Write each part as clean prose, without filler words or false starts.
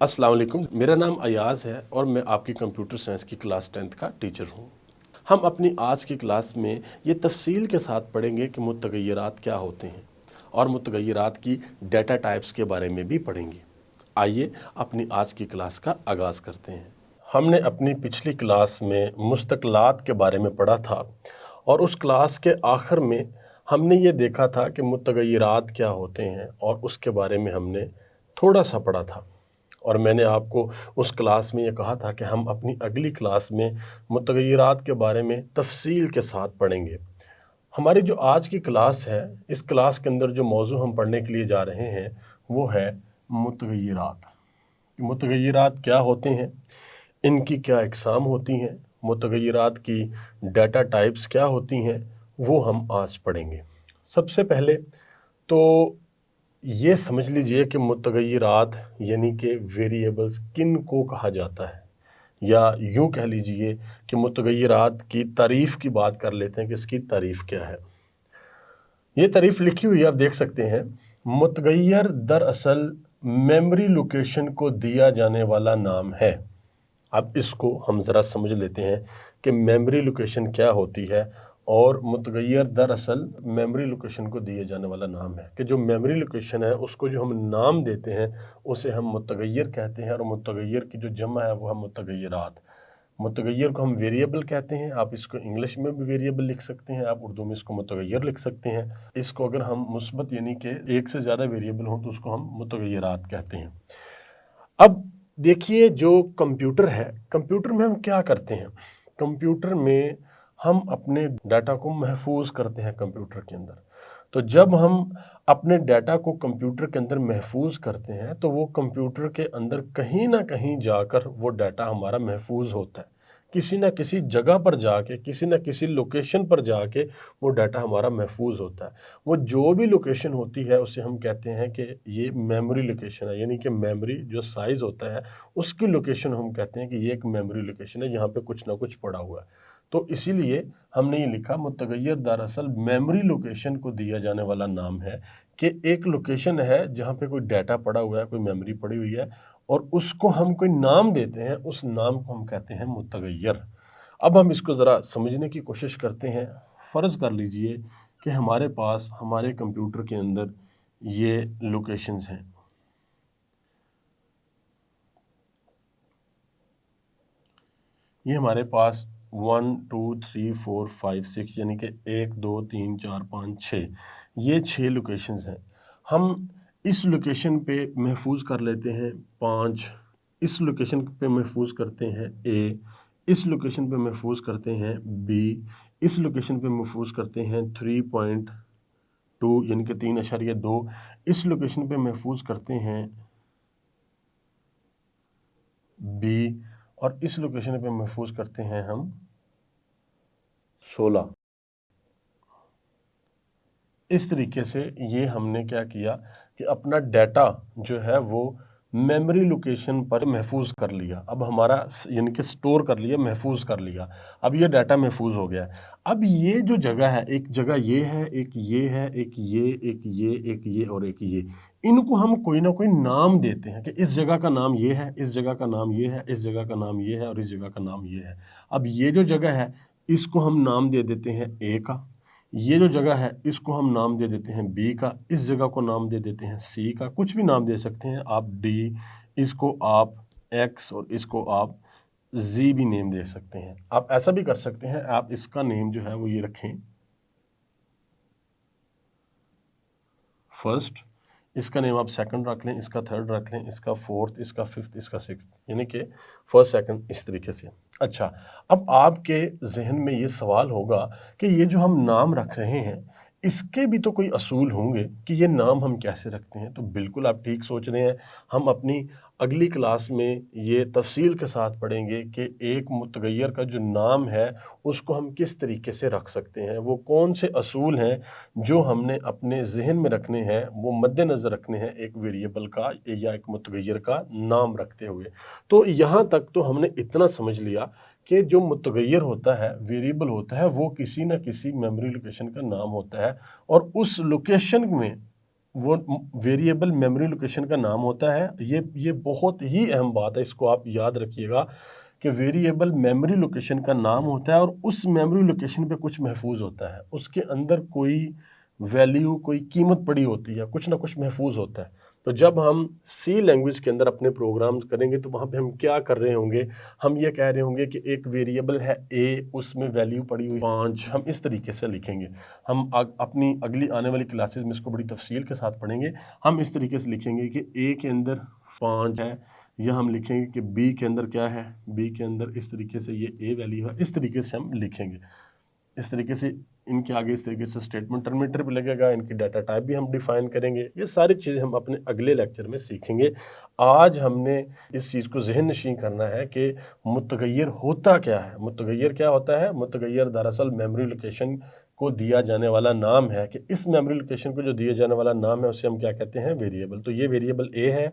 अस्सलाम वालेकुम, मेरा नाम अयाज़ है और मैं आपकी कंप्यूटर साइंस की क्लास 10th का टीचर हूँ। हम अपनी आज की क्लास में ये तफसील के साथ पढ़ेंगे कि मुतग़य्यरात क्या होते हैं और मुतग़य्यरात की डेटा टाइप्स के बारे में भी पढ़ेंगे। आइए अपनी आज की क्लास का आगाज़ करते हैं। हमने अपनी पिछली क्लास में मुस्तक़लात के बारे में पढ़ा था और उस क्लास के आखिर में हमने ये देखा था कि मुतग़य्यरात क्या होते हैं और उसके बारे में हमने थोड़ा सा पढ़ा था। और मैंने आपको उस क्लास में ये कहा था कि हम अपनी अगली क्लास में मुतग़य्यरात के बारे में तफसील के साथ पढ़ेंगे। हमारी जो आज की क्लास है, इस क्लास के अंदर जो मौजू हम पढ़ने के लिए जा रहे हैं वो है मुतग़य्यरात। मुतग़य्यरात क्या होते हैं, इनकी क्या इक़साम होती हैं, मुतग़य्यरात की डाटा टाइप्स क्या होती हैं, वो हम आज पढ़ेंगे। सबसे पहले तो ये समझ लीजिए कि मुतग़य्यरात यानी कि वेरिएबल्स किन को कहा जाता है, या यूँ कह लीजिए कि मुतग़य्यरात की तारीफ़ की बात कर लेते हैं कि इसकी तारीफ़ क्या है। ये तारीफ़ लिखी हुई है, आप देख सकते हैं। मुतग़य्यर दरअसल मेमोरी लोकेशन को दिया जाने वाला नाम है। अब इसको हम ज़रा समझ लेते हैं कि मेमोरी लोकेशन क्या होती है और मुतग़य्यर दरअसल मेमोरी लोकेशन को दिए जाने वाला नाम है। कि जो मेमोरी लोकेशन है उसको जो हम नाम देते हैं उसे हम मुतग़य्यर कहते हैं और मुतग़य्यर की जो जमा है वो है मुतग़य्यरात। मुतग़य्यर को हम वेरिएबल कहते हैं। आप इसको इंग्लिश में भी वेरिएबल लिख सकते हैं, आप उर्दू में इसको मुतग़य्यर लिख सकते हैं। इसको अगर हम मुस्बत यानी कि एक से ज़्यादा वेरिएबल हों तो उसको हम मुतग़य्यरात कहते हैं। अब देखिए, जो कंप्यूटर है, कंप्यूटर में हम क्या करते हैं, कंप्यूटर में हम अपने डाटा को महफूज करते हैं कंप्यूटर के अंदर। तो जब हम अपने डाटा को कंप्यूटर के अंदर महफूज करते हैं तो वो कंप्यूटर के अंदर कहीं ना कहीं जाकर वो डाटा हमारा महफूज होता है। किसी ना किसी जगह पर जाके, किसी ना किसी लोकेशन पर जाके वो डाटा हमारा महफूज होता है। वो जो भी लोकेशन होती है उसे हम कहते हैं कि ये मेमोरी लोकेशन है, यानी कि मेमोरी जो साइज़ होता है उसकी लोकेशन हम कहते हैं कि ये एक मेमोरी लोकेशन है, यहाँ पे कुछ ना कुछ पड़ा हुआ है। तो इसीलिए हमने ये लिखा मुतग़य्यर दरअसल मेमोरी लोकेशन को दिया जाने वाला नाम है कि एक लोकेशन है जहाँ पे कोई डाटा पड़ा हुआ है, कोई मेमोरी पड़ी हुई है और उसको हम कोई नाम देते हैं, उस नाम को हम कहते हैं मुतग़य्यर। अब हम इसको ज़रा समझने की कोशिश करते हैं। फ़र्ज़ कर लीजिए कि हमारे पास हमारे कंप्यूटर के अंदर ये लोकेशंस हैं। ये हमारे पास 1 2 3 4 5 6 यानी कि 1 2 3 4 5 6, ये 6 लोकेशंस हैं। हम इस लोकेशन पे महफूज कर लेते हैं 5, इस लोकेशन पे महफूज करते हैं ए, इस लोकेशन पे महफूज करते हैं बी, इस लोकेशन पे महफूज करते हैं 3.2 यानी कि 3.2, इस लोकेशन पे महफूज करते हैं बी और इस लोकेशन पे महफूज करते हैं हम 16। इस तरीके से ये हमने क्या किया कि अपना डाटा जो है वो मेमोरी लोकेशन पर महफूज कर लिया। अब हमारा यानी कि स्टोर कर लिया, महफूज कर लिया। अब ये डाटा महफूज हो गया है। अब ये जो जगह है, एक जगह ये है, एक ये है, एक ये, एक ये, एक ये और एक ये, इनको हम कोई ना कोई नाम देते हैं कि इस जगह का नाम ये है, इस जगह का नाम ये है, इस जगह का नाम ये है और इस जगह का नाम ये है। अब ये जो जगह है इसको हम नाम दे देते हैं ए का, ये जो जगह है इसको हम नाम दे देते हैं बी का, इस जगह को नाम दे देते हैं सी का, कुछ भी नाम दे सकते हैं आप, डी, इसको आप एक्स और इसको आप जी भी नेम दे सकते हैं। आप ऐसा भी कर सकते हैं, आप इसका नेम जो है वो ये रखें फर्स्ट, इसका नेम आप सेकंड रख लें, इसका थर्ड रख लें, इसका फोर्थ, इसका फिफ्थ, इसका सिक्स्थ, यानी कि फर्स्ट सेकंड, इस तरीके से। अच्छा, अब आपके जहन में ये सवाल होगा कि ये जो हम नाम रख रहे हैं इसके भी तो कोई असूल होंगे कि ये नाम हम कैसे रखते हैं। तो बिल्कुल आप ठीक सोच रहे हैं। हम अपनी अगली क्लास में ये तफसील के साथ पढ़ेंगे कि एक मुतग़य्यर का जो नाम है उसको हम किस तरीके से रख सकते हैं, वो कौन से असूल हैं जो हमने अपने जहन में रखने हैं, वो मद्देनज़र रखने हैं एक वेरिएबल का या एक मुतग़य्यर का नाम रखते हुए। तो यहाँ तक तो हमने इतना समझ लिया कि जो मुतग़य्यर होता है, वेरिएबल होता है, वो किसी न किसी मेमोरी लोकेशन का नाम होता है और उस लोकेशन में वो वेरिएबल मेमोरी लोकेशन का नाम होता है। ये बहुत ही अहम बात है, इसको आप याद रखिएगा कि वेरिएबल मेमोरी लोकेशन का नाम होता है और उस मेमोरी लोकेशन पे कुछ महफूज होता है, उसके अंदर कोई वैल्यू, कोई कीमत पड़ी होती है, कुछ ना कुछ महफूज होता है। तो जब हम सी लैंग्वेज के अंदर अपने प्रोग्राम करेंगे तो वहाँ पे हम क्या कर रहे होंगे, हम ये कह रहे होंगे कि एक वेरिएबल है ए, उसमें वैल्यू पड़ी हुई 5, हम इस तरीके से लिखेंगे। हम अपनी अगली आने वाली क्लासेस में इसको बड़ी तफसील के साथ पढ़ेंगे। हम इस तरीके से लिखेंगे कि ए के अंदर 5 है, या हम लिखेंगे कि बी के अंदर क्या है, बी के अंदर इस तरीके से ये ए वैल्यू है, इस तरीके से हम लिखेंगे। इस तरीके से इनके आगे इस तरीके से स्टेटमेंट टर्मिनेटर भी लगेगा, इनकी डाटा टाइप भी हम डिफाइन करेंगे। ये सारी चीज़ें हम अपने अगले लेक्चर में सीखेंगे। आज हमने इस चीज़ को जहन नशीं करना है कि मुतगय्यर होता क्या है। मुतगय्यर क्या होता है? मुतगय्यर दरअसल मेमोरी लोकेशन को दिया जाने वाला नाम है, कि इस मेमोरी लोकेशन को जो दिया जाने वाला नाम है उसे हम क्या कहते हैं? वेरिएबल। तो ये वेरिएबल ए है,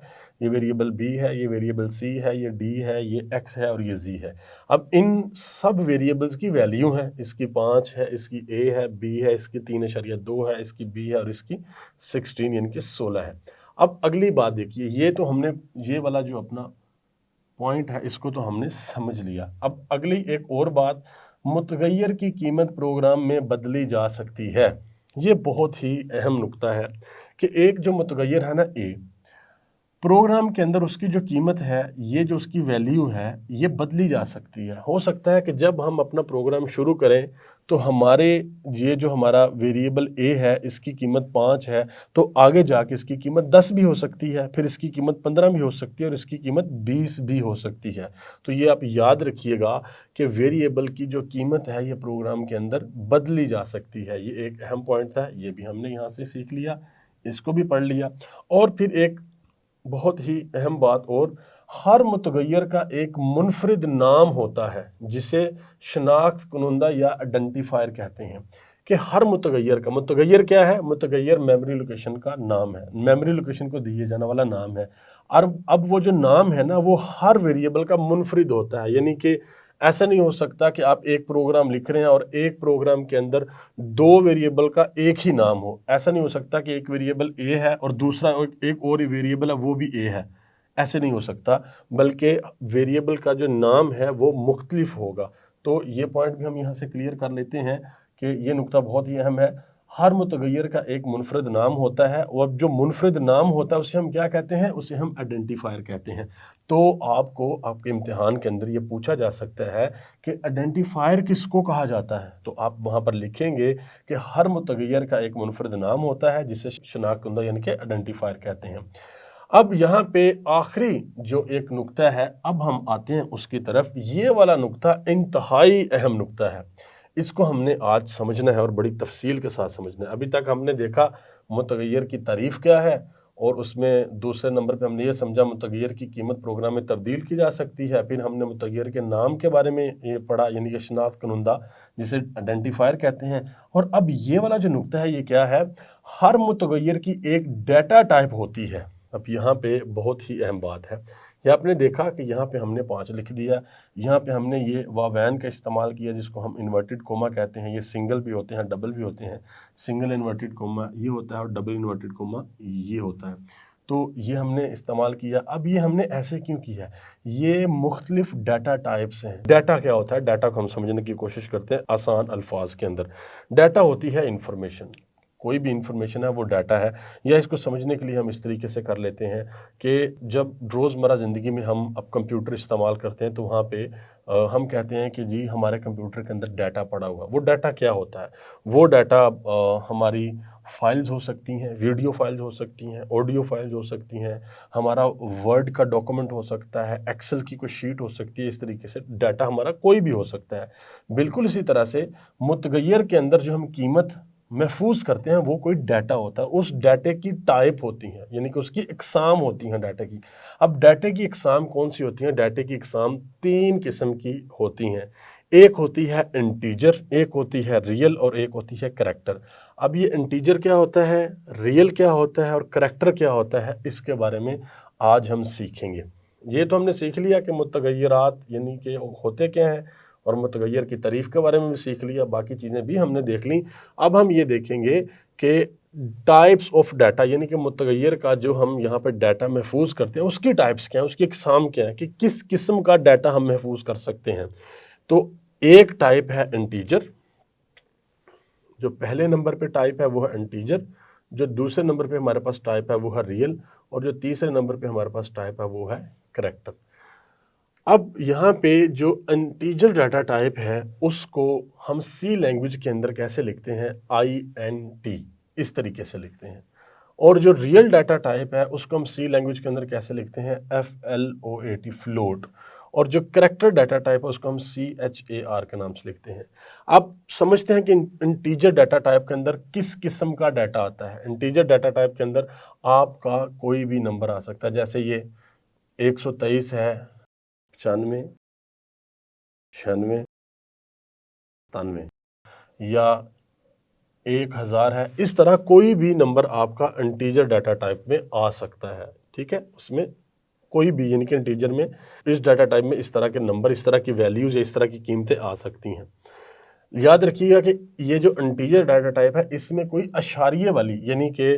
ये वेरिएबल बी है, ये वेरिएबल सी है, ये डी है, ये एक्स है और ये जी है। अब इन सब वेरिएबल्स की वैल्यू है, इसकी 5 है, इसकी ए है, बी है, इसकी 3.2 है, इसकी बी है और इसकी 16 यानी कि 16 है। अब अगली बात देखिए, ये तो हमने ये वाला जो अपना पॉइंट है इसको तो हमने समझ लिया। अब अगली एक और बात, मुतगय्यर की कीमत प्रोग्राम में बदली जा सकती है। ये बहुत ही अहम नुक्ता है कि एक जो मुतगय्यर है ना ए, प्रोग्राम के अंदर उसकी जो कीमत है, ये जो उसकी वैल्यू है, ये बदली जा सकती है। हो सकता है कि जब हम अपना प्रोग्राम शुरू करें तो हमारे ये जो हमारा वेरिएबल ए है इसकी कीमत 5 है, तो आगे जाके इसकी कीमत 10 भी हो सकती है, फिर इसकी कीमत 15 भी हो सकती है और इसकी कीमत 20 भी हो सकती है। तो ये आप याद रखिएगा कि वेरिएबल की जो कीमत है ये प्रोग्राम के अंदर बदली जा सकती है। ये एक अहम पॉइंट था, ये भी हमने यहाँ से सीख लिया, इसको भी पढ़ लिया। और फिर एक बहुत ही अहम बात और, हर मुतगय्यर का एक मुनफरिद नाम होता है जिसे शनाख्त कुनंदा या आइडेंटिफायर कहते हैं। कि हर मुतगय्यर का, मुतगय्यर क्या है? मुतगय्यर मेमोरी लोकेशन का नाम है, मेमोरी लोकेशन को दिए जाने वाला नाम है। और अब वो जो नाम है ना वो हर वेरिएबल का मुनफरिद होता है, यानी कि ऐसा नहीं हो सकता कि आप एक प्रोग्राम लिख रहे हैं और एक प्रोग्राम के अंदर दो वेरिएबल का एक ही नाम हो। ऐसा नहीं हो सकता कि एक वेरिएबल ए है और दूसरा एक और वेरिएबल है वो भी ए है, ऐसे नहीं हो सकता, बल्कि वेरिएबल का जो नाम है वो मुख्तलिफ होगा। तो ये पॉइंट भी हम यहाँ से क्लियर कर लेते हैं कि ये नुक्ता बहुत ही अहम है। हर मुतगय्यर का एक मुनफरद नाम होता है और जो मुनफरद नाम होता है उसे हम क्या कहते हैं? उसे हम आइडेंटिफायर कहते हैं। तो आपको आपके इम्तिहान के अंदर ये पूछा जा सकता है कि आइडेंटिफायर किसको कहा जाता है, तो आप वहाँ पर लिखेंगे कि हर मुतगय्यर का एक मुनफरद नाम होता है जिसे शनाख्त यानी कि आइडेंटिफायर कहते हैं। अब यहाँ पे आखिरी जो एक नुक्ता है, अब हम आते हैं उसकी तरफ। ये वाला नुक्ता इंतहाई अहम नुक्ता है, इसको हमने आज समझना है और बड़ी तफसील के साथ समझना है। अभी तक हमने देखा मुतगय्यर की तारीफ़ क्या है, और उसमें दूसरे नंबर पे हमने ये समझा मुतगय्यर की कीमत प्रोग्राम में तब्दील की जा सकती है। फिर हमने मुतगय्यर के नाम के बारे में ये पढ़ा, यानी कि शनाख्त कुनंदा जिसे आइडेंटिफायर कहते हैं। और अब ये वाला जो नुक्ता है ये क्या है? हर मुतगय्यर की एक डाटा टाइप होती है। अब यहाँ पे बहुत ही अहम बात है, ये आपने देखा कि यहाँ पे हमने 5 लिख दिया, यहाँ पे हमने ये वावैन का इस्तेमाल किया जिसको हम इन्वर्टेड कोमा कहते हैं। ये सिंगल भी होते हैं, डबल भी होते हैं। सिंगल इन्वर्टेड कोमा ये होता है और डबल इन्वर्टेड कोमा ये होता है। तो ये हमने इस्तेमाल किया। अब ये हमने ऐसे क्यों किया? ये मुख्तलिफ डाटा टाइप्स हैं। डाटा क्या होता है? डाटा को हम समझने की कोशिश करते हैं आसान अल्फाज के अंदर। डाटा होती है इंफॉर्मेशन, कोई भी इंफॉर्मेशन है वो डाटा है। या इसको समझने के लिए हम इस तरीके से कर लेते हैं कि जब रोज़मर्रा ज़िंदगी में हम अब कंप्यूटर इस्तेमाल करते हैं तो वहाँ पे हम कहते हैं कि जी हमारे कंप्यूटर के अंदर डाटा पड़ा हुआ। वो डाटा क्या होता है? वो डाटा हमारी फाइल्स हो सकती हैं, वीडियो फाइल्स हो सकती हैं, ऑडियो फाइल्स हो सकती हैं, हमारा वर्ड का डॉक्यूमेंट हो सकता है, एक्सेल की कोई शीट हो सकती है। इस तरीके से डाटा हमारा कोई भी हो सकता है। बिल्कुल इसी तरह से मुतगय्यर के अंदर जो हम कीमत महफूज करते हैं वो कोई डाटा होता है। उस डाटे की टाइप होती हैं, यानी कि उसकी इकसाम होती हैं डाटे की। अब डाटे की इकसाम कौन सी होती हैं? डाटे की इकसाम 3 किस्म की होती हैं। एक होती है इंटीजर, एक होती है रियल और एक होती है करैक्टर। अब ये इंटीजर क्या होता है, रियल क्या होता है और करैक्टर क्या होता है, इसके बारे में आज हम सीखेंगे। ये तो हमने सीख लिया कि मुतगय्यरात यानी कि होते क्या हैं, और मुतगय्यर की तारीफ़ के बारे में भी सीख लिया, बाकी चीज़ें भी हमने देख ली। अब हम ये देखेंगे कि टाइप्स ऑफ डाटा, यानी कि मुतगय्यर का जो हम यहाँ पे डाटा महफूज करते हैं उसकी टाइप्स क्या है, उसकी इकसाम क्या है, कि किस किस्म का डाटा हम महफूज कर सकते हैं। तो एक टाइप है इंटीजर, जो पहले नंबर पे टाइप है वो है इंटीजर, जो दूसरे नंबर पे हमारे पास टाइप है वो है रियल, और जो तीसरे नंबर पे हमारे पास टाइप है वो है करैक्टर। अब यहाँ पे जो इंटीजर डाटा टाइप है उसको हम सी लैंग्वेज के अंदर कैसे लिखते हैं, INT, इस तरीके से लिखते हैं। और जो रियल डाटा टाइप है उसको हम सी लैंग्वेज के अंदर कैसे लिखते हैं, FLOAT, फ्लोट। और जो करैक्टर डाटा टाइप है उसको हम CHAR के नाम से लिखते हैं। आप समझते हैं कि इंटीजर डाटा टाइप के अंदर किस किस्म का डाटा आता है। इंटीजर डाटा टाइप के अंदर आपका कोई भी नंबर आ सकता है, जैसे ये 123 है, 95, 96, 97, या 1000 है, इस तरह कोई भी नंबर आपका इंटीजर डाटा टाइप में आ सकता है। ठीक है, उसमें कोई भी, यानी कि इंटीजर में इस डाटा टाइप में इस तरह के नंबर, इस तरह की वैल्यूज या इस तरह की कीमतें आ सकती हैं। याद रखिएगा कि ये जो इंटीजर डाटा टाइप है इसमें कोई अशारिये वाली, यानी कि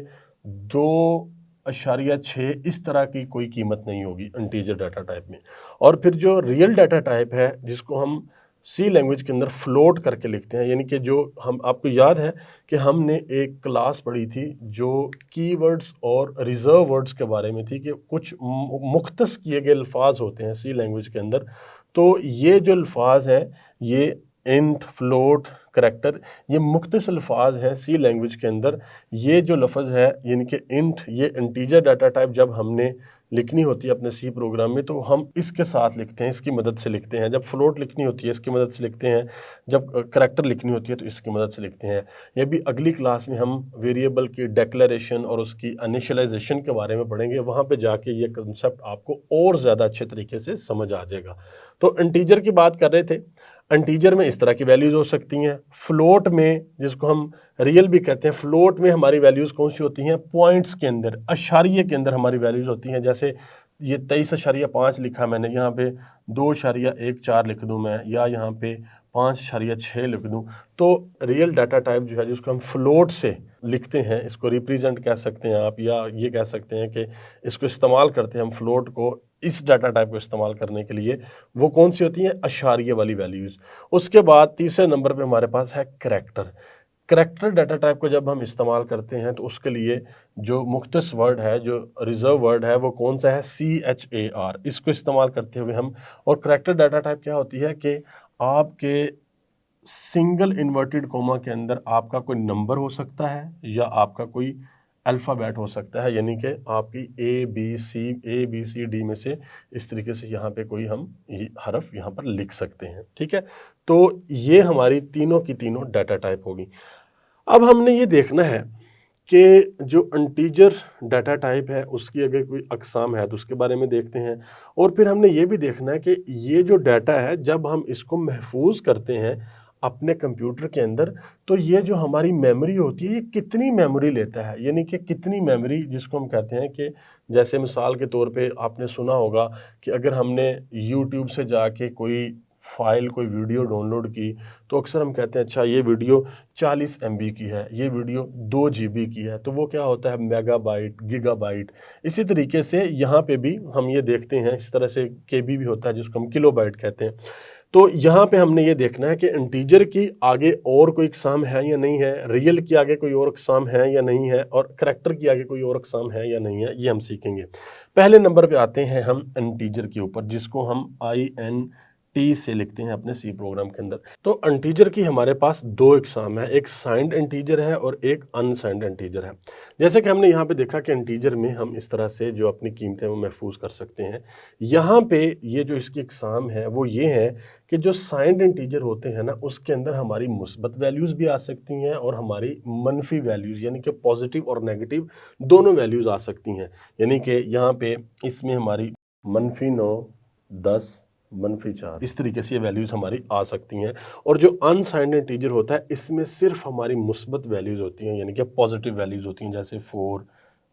2.6 इस तरह की कोई कीमत नहीं होगी इंटीजर डाटा टाइप में। और फिर जो रियल डाटा टाइप है जिसको हम सी लैंग्वेज के अंदर फ्लोट करके लिखते हैं, यानी कि जो हम, आपको याद है कि हमने एक क्लास पढ़ी थी जो कीवर्ड्स और रिजर्व वर्ड्स के बारे में थी, कि कुछ मुख्तस किए गए अल्फाज होते हैं सी लैंग्वेज के अंदर। तो ये जो अल्फाज हैं, ये इंट, फ्लोट, करैक्टर, ये मुख्तस अल्फाज हैं सी लैंग्वेज के अंदर। ये जो लफ्ज़ है यानी कि इंट, ये इंटीजर डाटा टाइप जब हमने लिखनी होती है अपने सी प्रोग्राम में तो हम इसके साथ लिखते हैं, इसकी मदद से लिखते हैं। जब फ्लोट लिखनी होती है इसकी मदद से लिखते हैं, जब करैक्टर लिखनी होती है तो इसकी मदद से लिखते हैं। ये भी अगली क्लास में हम वेरिएबल की डेक्लेरेशन और उसकी इनिशियलाइजेशन के बारे में पढ़ेंगे, वहाँ पे जाके ये कंसेप्ट आपको और ज़्यादा अच्छे तरीके से समझ आ जाएगा। तो इंटीजर की बात कर रहे थे, इंटीजर में इस तरह की वैल्यूज़ हो सकती हैं। फ्लोट में, जिसको हम रियल भी कहते हैं, फ्लोट में हमारी वैल्यूज़ कौन सी होती हैं, पॉइंट्स के अंदर, अशारिये के अंदर हमारी वैल्यूज़ होती हैं। जैसे ये 23.5 लिखा मैंने, यहाँ पे 2.14 लिख दूँ मैं, या यहाँ पे 5.6 लिख दूँ। तो रियल डाटा टाइप जो है जिसको हम फ्लोट से लिखते हैं, इसको रिप्रेजेंट कह सकते हैं आप, या ये कह सकते हैं कि इसको इस्तेमाल करते हैं हम फ्लोट को, इस डाटा टाइप को इस्तेमाल करने के लिए, वो कौन सी होती हैं, अशारिये वाली वैल्यूज़। उसके बाद तीसरे नंबर पे हमारे पास है करैक्टर। करैक्टर डाटा टाइप को जब हम इस्तेमाल करते हैं तो उसके लिए जो मुख्तस वर्ड है, जो रिजर्व वर्ड है, वो कौन सा है, CHAR, इसको इस्तेमाल करते हुए हम। और करैक्टर डाटा टाइप क्या होती है कि आपके सिंगल इन्वर्टेड कोमा के अंदर आपका कोई नंबर हो सकता है या आपका कोई अल्फ़ाबेट हो सकता है, यानी कि आपकी ABCD में से इस तरीके से यहाँ पे कोई हम हरफ यहाँ पर लिख सकते हैं। ठीक है, तो ये हमारी तीनों की तीनों डाटा टाइप होगी। अब हमने ये देखना है कि जो इंटीजर डाटा टाइप है उसकी अगर कोई अक़साम है तो उसके बारे में देखते हैं। और फिर हमने ये भी देखना है कि ये जो डाटा है जब हम इसको महफूज करते हैं अपने कंप्यूटर के अंदर, तो ये जो हमारी मेमोरी होती है ये कितनी मेमोरी लेता है, यानी कि कितनी मेमोरी, जिसको हम कहते हैं कि जैसे मिसाल के तौर पे आपने सुना होगा कि अगर हमने यूट्यूब से जाके कोई फाइल, कोई वीडियो डाउनलोड की, तो अक्सर हम कहते हैं अच्छा ये वीडियो 40 MB की है, ये वीडियो 2 GB की है, तो वो क्या होता है, मेगाबाइट, गीगाबाइट। इसी तरीके से यहाँ पे भी हम ये देखते हैं, इस तरह से KB भी होता है जिसको हम किलोबाइट कहते हैं। तो यहाँ पे हमने ये देखना है कि इंटीजर की आगे और कोई इकसाम है या नहीं है, रियल की आगे कोई और इकसाम है या नहीं है, और करैक्टर की आगे कोई और इकसाम है या नहीं है, ये हम सीखेंगे। पहले नंबर पे आते हैं हम इंटीजर के ऊपर, जिसको हम INT से लिखते हैं अपने सी प्रोग्राम के अंदर। तो इंटीजर की हमारे पास दो इकसाम है, एक साइंड इंटीजर है और एक अनसाइंड इंटीजर है। जैसे कि हमने यहाँ पे देखा कि इंटीजर में हम इस तरह से जो अपनी कीमतें वो महफूज कर सकते हैं। यहाँ पे ये जो इसकी इकसाम है वो ये है कि जो साइंड इंटीजर होते हैं ना, उसके अंदर हमारी मुस्बत वैल्यूज़ भी आ सकती हैं और हमारी मनफी वैल्यूज़, यानी कि पॉजिटिव और नेगेटिव दोनों वैल्यूज़ आ सकती हैं। यानी कि यहाँ पे इसमें हमारी -9, 10, -4, इस तरीके से ये वैल्यूज़ हमारी आ सकती हैं। और जो अनसाइंड इंटीजर होता है इसमें सिर्फ हमारी मुस्बत वैल्यूज़ होती हैं, यानी कि पॉजिटिव वैल्यूज़ होती हैं, जैसे 4,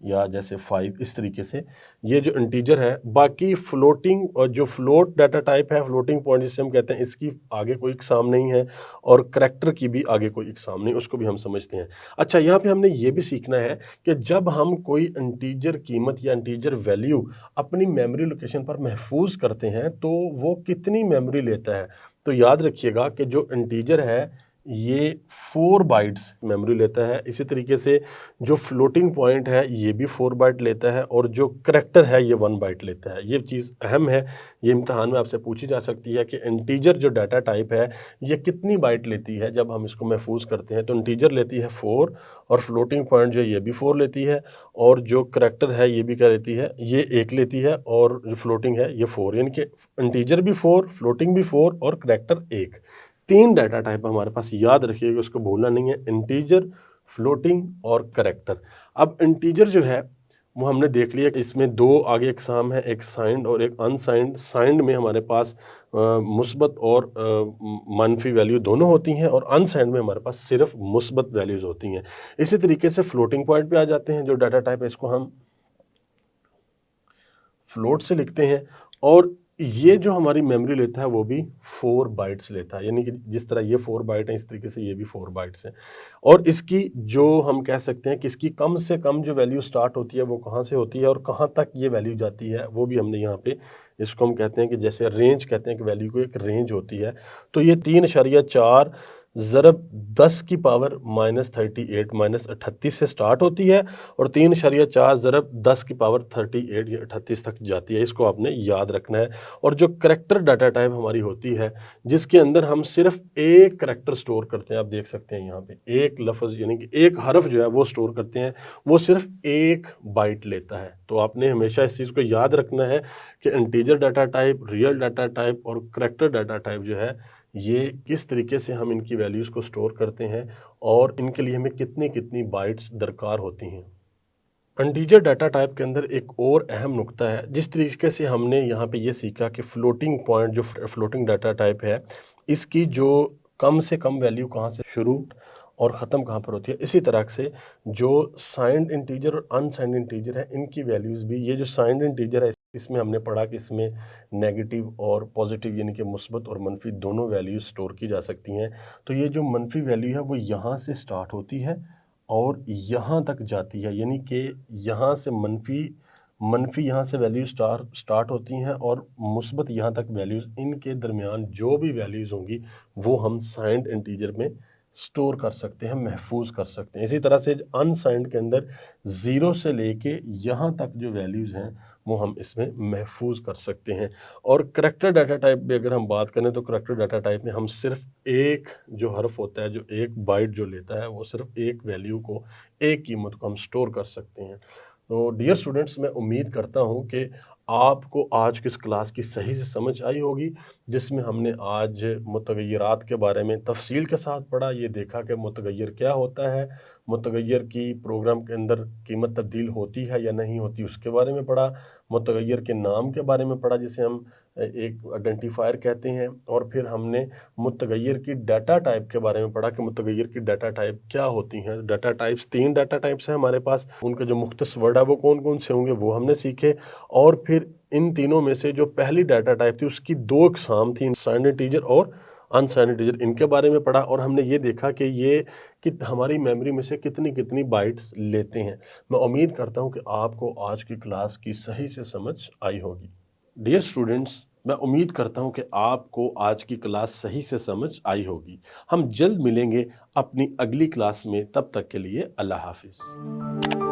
या जैसे 5, इस तरीके से ये जो इंटीजर है। बाकी फ्लोटिंग और जो फ्लोट डाटा टाइप है, फ्लोटिंग पॉइंट जिसे हम कहते हैं, इसकी आगे कोई इकसाम नहीं है और करैक्टर की भी आगे कोई इकसाम नहीं, उसको भी हम समझते हैं। अच्छा, यहाँ पे हमने ये भी सीखना है कि जब हम कोई इंटीजर कीमत या इंटीजर वैल्यू अपनी मेमोरी लोकेशन पर महफूज करते हैं तो वो कितनी मेमोरी लेता है। तो याद रखिएगा कि जो इंटीजर है ये 4 बाइट्स मेमोरी लेता है। इसी तरीके से जो फ्लोटिंग पॉइंट है ये भी 4 बाइट लेता है और जो करैक्टर है ये 1 बाइट लेता है। ये चीज़ अहम है, ये इम्तिहान में आपसे पूछी जा सकती है कि इंटीजर जो डाटा टाइप है ये कितनी बाइट लेती है जब हम इसको महफूज करते हैं। तो इंटीजर लेती है 4 और फ्लोटिंग पॉइंट जो ये भी 4 लेती है और जो करैक्टर है ये भी क्या लेती है, ये 1 लेती है और जो फ्लोटिंग है ये 4, यानी कि इंटीजर भी 4, फ्लोटिंग भी 4 और करैक्टर 1। 3 डाटा टाइप हमारे पास, याद रखिएगा, उसको भूलना नहीं है, इंटीजर, फ्लोटिंग और करैक्टर। अब इंटीजर जो है वो हमने देख लिया कि इसमें 2 आगे इकसाम है, एक साइंड और एक अनसाइंड। साइंड में हमारे पास मुस्बत और मनफी वैल्यू दोनों होती हैं और अनसाइंड में हमारे पास सिर्फ मुस्बत वैल्यूज़ होती हैं। इसी तरीके से फ्लोटिंग पॉइंट पे आ जाते हैं। जो डाटा टाइप है इसको हम फ्लोट से लिखते हैं और ये जो हमारी मेमोरी लेता है वो भी 4 बाइट्स लेता है, यानी कि जिस तरह ये 4 बाइट है इस तरीके से ये भी 4 बाइट्स हैं। और इसकी जो हम कह सकते हैं कि इसकी कम से कम जो वैल्यू स्टार्ट होती है वो कहाँ से होती है और कहाँ तक ये वैल्यू जाती है वो भी हमने यहाँ पे, इसको हम कहते हैं कि जैसे रेंज कहते हैं कि वैल्यू को एक रेंज होती है। तो ये 3.4 ज़रब 10 की पावर -38 -38 से स्टार्ट होती है और 3.4 ज़रब 10 की पावर 38 या 38 तक जाती है। इसको आपने याद रखना है। और जो करैक्टर डाटा टाइप हमारी होती है जिसके अंदर हम सिर्फ एक करैक्टर स्टोर करते हैं, आप देख सकते हैं यहाँ पे एक लफ्ज़ यानी कि एक हरफ जो है वो स्टोर करते हैं, वो सिर्फ 1 बाइट लेता है। तो आपने हमेशा इस चीज़ को याद रखना है कि integer data type, real data type और करैक्टर डाटा टाइप जो है ये किस तरीके से हम इनकी वैल्यूज़ को स्टोर करते हैं और इनके लिए हमें कितनी कितनी बाइट्स दरकार होती हैं। इंटीजर डाटा टाइप के अंदर एक और अहम नुक्ता है, जिस तरीके से हमने यहाँ पे ये सीखा कि फ्लोटिंग पॉइंट जो फ्लोटिंग डाटा टाइप है इसकी जो कम से कम वैल्यू कहाँ से शुरू और ख़त्म कहाँ पर होती है, इसी तरह से जो साइंड इंटीजर और अनसाइंड इंटीजर है इनकी वैल्यूज़ भी, ये जो साइंड इंटीजर है इसमें हमने पढ़ा कि इसमें नेगेटिव और पॉजिटिव यानी कि मुस्बत और मनफी दोनों वैल्यूज स्टोर की जा सकती हैं। तो ये जो मनफी वैल्यू है वो यहाँ से स्टार्ट होती है और यहाँ तक जाती है, यानी कि यहाँ से मनफी यहाँ से वैल्यू स्टार्ट होती हैं और मुस्बत यहाँ तक वैल्यूज़, इनके दरमियान जो भी वैल्यूज़ होंगी वो हम साइंड इंटीजर में स्टोर कर सकते हैं, महफूज कर सकते हैं। इसी तरह से अनसाइंड के अंदर 0 से लेके यहाँ तक जो वैल्यूज़ हैं वो हम इसमें महफूज कर सकते हैं। और करैक्टर डाटा टाइप भी अगर हम बात करें तो करैक्टर डाटा टाइप में हम सिर्फ एक जो हर्फ होता है, जो एक बाइट जो लेता है, वो सिर्फ एक वैल्यू को, एक कीमत को हम स्टोर कर सकते हैं। तो डियर स्टूडेंट्स, मैं उम्मीद करता हूँ कि आपको आज की इस क्लास की सही से समझ आई होगी, जिसमें हमने आज मुतगय्यरात के बारे में तफसील के साथ पढ़ा। ये देखा कि मुतगय्यर क्या होता है, मुतगय्यर की प्रोग्राम के अंदर कीमत तब्दील होती है या नहीं होती उसके बारे में पढ़ा, मुतगय्यर के नाम के बारे में पढ़ा जिसे हम एक आइडेंटिफायर कहते हैं, और फिर हमने मुतगय्यर की डाटा टाइप के बारे में पढ़ा कि मुतगय्यर की डाटा टाइप क्या होती हैं। डाटा टाइप्स 3 डाटा टाइप्स हैं हमारे पास, उनके जो मुख्तस वर्ड है वो कौन कौन से होंगे वो हमने सीखे। और फिर इन तीनों में से जो पहली डाटा टाइप थी उसकी 2 इकसाम थी, साइंड इंटीजर और अनसाइंड इंटीजर, इनके बारे में पढ़ा और हमने ये देखा कि ये कि हमारी मेमोरी में से कितनी कितनी बाइट्स लेते हैं। मैं उम्मीद करता हूँ कि आपको आज की क्लास की सही से समझ आई होगी। डियर स्टूडेंट्स, मैं उम्मीद करता हूँ कि आपको आज की क्लास सही से समझ आई होगी। हम जल्द मिलेंगे अपनी अगली क्लास में, तब तक के लिए अल्लाह हाफिज़।